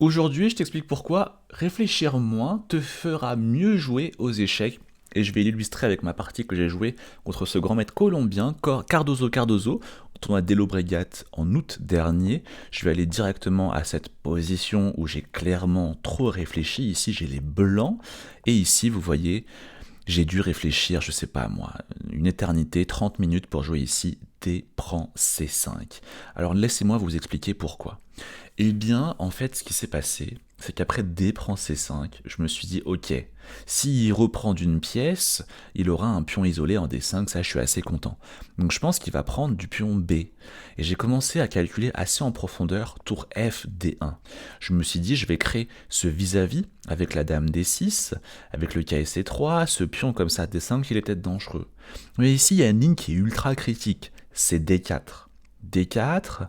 Aujourd'hui, je t'explique pourquoi réfléchir moins te fera mieux jouer aux échecs. Et je vais l'illustrer avec ma partie que j'ai jouée contre ce grand maître colombien, Cardozo Cardozo, au tournoi d'Elo Bregat en août dernier. Je vais aller directement à cette position où j'ai clairement trop réfléchi. Ici, j'ai les blancs. Et ici, vous voyez, j'ai dû réfléchir, je sais pas moi, une éternité, 30 minutes pour jouer ici. D prend C5. Alors laissez-moi vous expliquer pourquoi. Eh bien, en fait, ce qui s'est passé, c'est qu'après D prend C5, je me suis dit, ok, s'il reprend d'une pièce, il aura un pion isolé en D5, ça je suis assez content. Donc je pense qu'il va prendre du pion B. Et j'ai commencé à calculer assez en profondeur, tour F, D1. Je me suis dit, je vais créer ce vis-à-vis avec la dame D6, avec le K C3, ce pion comme ça, D5, il est peut-être dangereux. Mais ici, il y a une ligne qui est ultra critique, c'est D4. D4,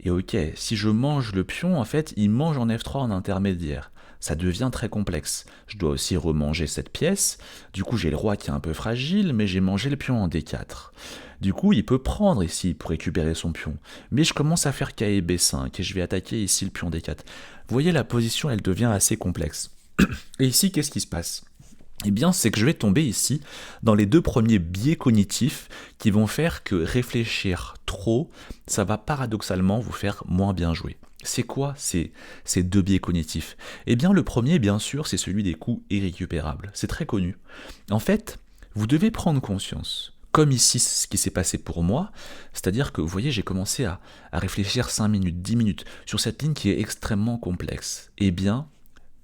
et ok, si je mange le pion, en fait, il mange en F3 en intermédiaire. Ça devient très complexe. Je dois aussi remanger cette pièce. Du coup, j'ai le roi qui est un peu fragile, mais j'ai mangé le pion en D4. Du coup, il peut prendre ici pour récupérer son pion. Mais je commence à faire K et B5 et je vais attaquer ici le pion D4. Vous voyez, la position, elle devient assez complexe. Et ici, qu'est-ce qui se passe? Eh bien, c'est que je vais tomber ici dans les deux premiers biais cognitifs qui vont faire que réfléchir trop, ça va paradoxalement vous faire moins bien jouer. C'est quoi ces deux biais cognitifs? Eh bien, le premier, bien sûr, c'est celui des coups irrécupérables. C'est très connu. En fait, vous devez prendre conscience, comme ici ce qui s'est passé pour moi, c'est-à-dire que, vous voyez, j'ai commencé à réfléchir 5 minutes, 10 minutes sur cette ligne qui est extrêmement complexe. Eh bien,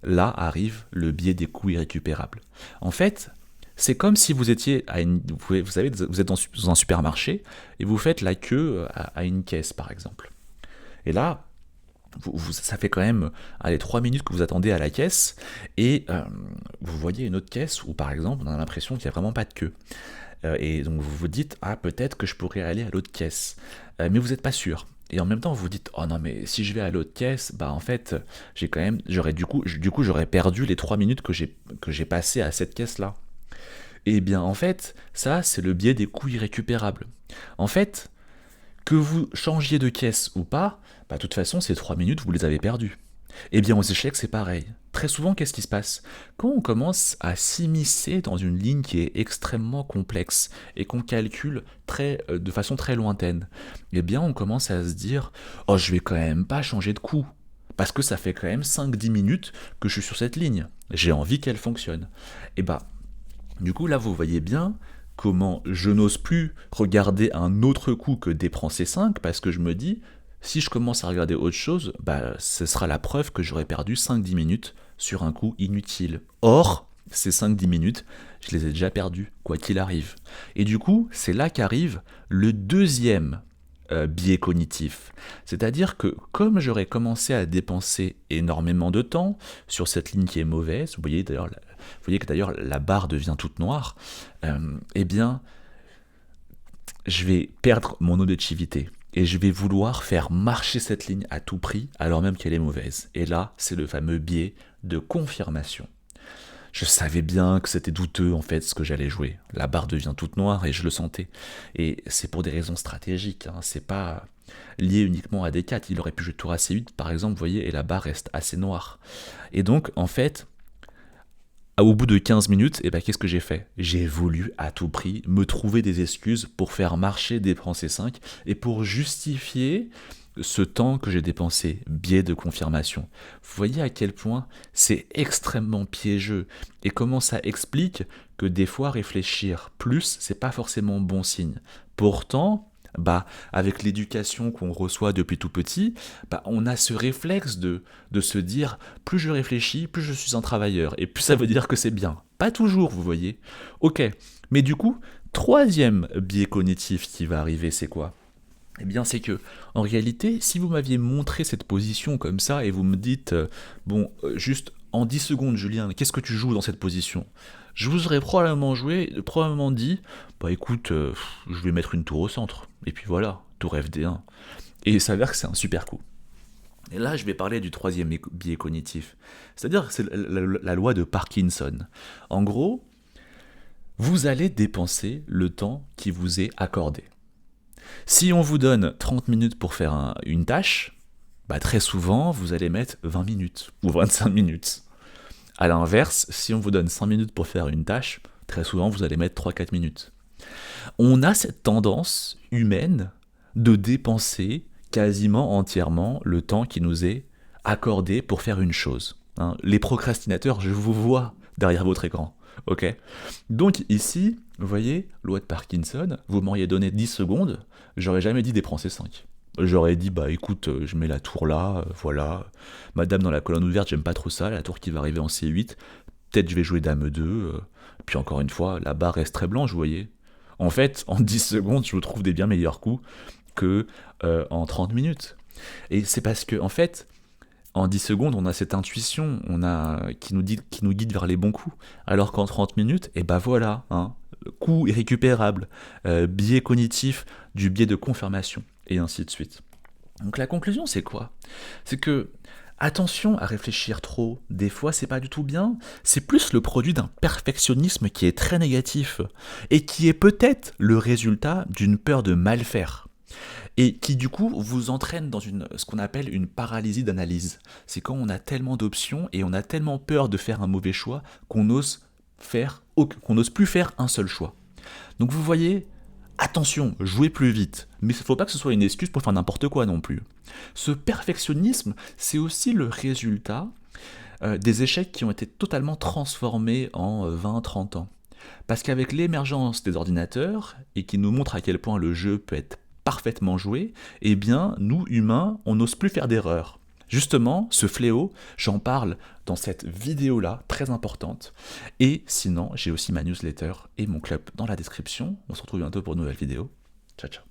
là arrive le biais des coups irrécupérables. En fait, c'est comme si vous étiez à une, vous savez, vous êtes dans un supermarché et vous faites la queue à une caisse, par exemple. Et là, ça fait quand même 3 minutes que vous attendez à la caisse et vous voyez une autre caisse où, par exemple, on a l'impression qu'il n'y a vraiment pas de queue. Et donc vous vous dites, ah, peut-être que je pourrais aller à l'autre caisse. Mais vous n'êtes pas sûr. Et en même temps, vous vous dites, oh non, mais si je vais à l'autre caisse, bah en fait, j'aurais j'aurais perdu les 3 minutes que j'ai passées à cette caisse-là. Et bien, en fait, ça, c'est le biais des coups irrécupérables. En fait, que vous changiez de caisse ou pas, bah de toute façon, ces 3 minutes, vous les avez perdues. Eh bien, aux échecs, c'est pareil. Très souvent, qu'est-ce qui se passe? Quand on commence à s'immiscer dans une ligne qui est extrêmement complexe et qu'on calcule de façon très lointaine, eh bien, on commence à se dire oh, je vais quand même pas changer de coup. Parce que ça fait quand même 5-10 minutes que je suis sur cette ligne. J'ai envie qu'elle fonctionne. Et bah, du coup, là, vous voyez bien comment je n'ose plus regarder un autre coup que D prend C5 parce que je me dis, si je commence à regarder autre chose, bah, ce sera la preuve que j'aurais perdu 5-10 minutes sur un coup inutile. Or, ces 5-10 minutes, je les ai déjà perdues, quoi qu'il arrive. Et du coup, c'est là qu'arrive le deuxième biais cognitif. C'est-à-dire que comme j'aurais commencé à dépenser énormément de temps sur cette ligne qui est mauvaise, vous voyez que d'ailleurs la barre devient toute noire, eh bien, je vais perdre mon objectivité. Et je vais vouloir faire marcher cette ligne à tout prix, alors même qu'elle est mauvaise. Et là, c'est le fameux biais de confirmation. Je savais bien que c'était douteux en fait ce que j'allais jouer. La barre devient toute noire et je le sentais. Et c'est pour des raisons stratégiques, hein. C'est pas lié uniquement à des 4. Il aurait pu jouer tour AC8 par exemple, vous voyez, et la barre reste assez noire. Et donc en fait, au bout de 15 minutes, eh ben, qu'est-ce que j'ai fait? J'ai voulu à tout prix me trouver des excuses pour faire marcher des prends C5 et pour justifier ce temps que j'ai dépensé, biais de confirmation. Vous voyez à quel point c'est extrêmement piégeux et comment ça explique que des fois réfléchir plus, c'est pas forcément bon signe. Pourtant, bah, avec l'éducation qu'on reçoit depuis tout petit, bah, on a ce réflexe de se dire plus je réfléchis, plus je suis un travailleur, et plus ça veut dire que c'est bien. Pas toujours, vous voyez. Ok, mais du coup, troisième biais cognitif qui va arriver, c'est quoi? Eh bien, c'est que, en réalité, si vous m'aviez montré cette position comme ça et vous me dites, juste en 10 secondes, Julien, qu'est-ce que tu joues dans cette position? Je vous aurais probablement dit, bah écoute, je vais mettre une tour au centre. Et puis voilà, tour FD1. Et il s'avère que c'est un super coup. Et là, je vais parler du troisième biais cognitif. C'est-à-dire que c'est la loi de Parkinson. En gros, vous allez dépenser le temps qui vous est accordé. Si on vous donne 30 minutes pour faire une tâche, Bah, très souvent, vous allez mettre 20 minutes ou 25 minutes. À l'inverse, si on vous donne 5 minutes pour faire une tâche, très souvent, vous allez mettre 3-4 minutes. On a cette tendance humaine de dépenser quasiment entièrement le temps qui nous est accordé pour faire une chose. Hein. Les procrastinateurs, je vous vois derrière votre écran. Ok. Donc ici, vous voyez, loi de Parkinson, vous m'auriez donné 10 secondes, j'aurais jamais dit dépenser 5. J'aurais dit, bah écoute, je mets la tour là, voilà. Madame dans la colonne ouverte, j'aime pas trop ça, la tour qui va arriver en C8. Peut-être je vais jouer dame 2. Puis encore une fois, la barre reste très blanche, vous voyez. En fait, en 10 secondes, je vous trouve des bien meilleurs coups que en 30 minutes. Et c'est parce que, en fait, en 10 secondes, on a cette intuition qui nous guide vers les bons coups. Alors qu'en 30 minutes, et ben voilà, hein, coup irrécupérable, biais cognitif, du biais de confirmation, et ainsi de suite. Donc la conclusion, c'est quoi? C'est que attention à réfléchir trop, des fois c'est pas du tout bien, c'est plus le produit d'un perfectionnisme qui est très négatif, et qui est peut-être le résultat d'une peur de mal faire. Et qui du coup vous entraîne dans ce qu'on appelle une paralysie d'analyse. C'est quand on a tellement d'options et on a tellement peur de faire un mauvais choix qu'on n'ose plus faire un seul choix. Donc vous voyez, attention, jouez plus vite, mais il ne faut pas que ce soit une excuse pour faire n'importe quoi non plus. Ce perfectionnisme, c'est aussi le résultat des échecs qui ont été totalement transformés en 20-30 ans. Parce qu'avec l'émergence des ordinateurs, et qui nous montre à quel point le jeu peut être parfaitement joué, eh bien, nous, humains, on n'ose plus faire d'erreurs. Justement, ce fléau, j'en parle dans cette vidéo-là, très importante. Et sinon, j'ai aussi ma newsletter et mon club dans la description. On se retrouve bientôt pour une nouvelle vidéo. Ciao, ciao.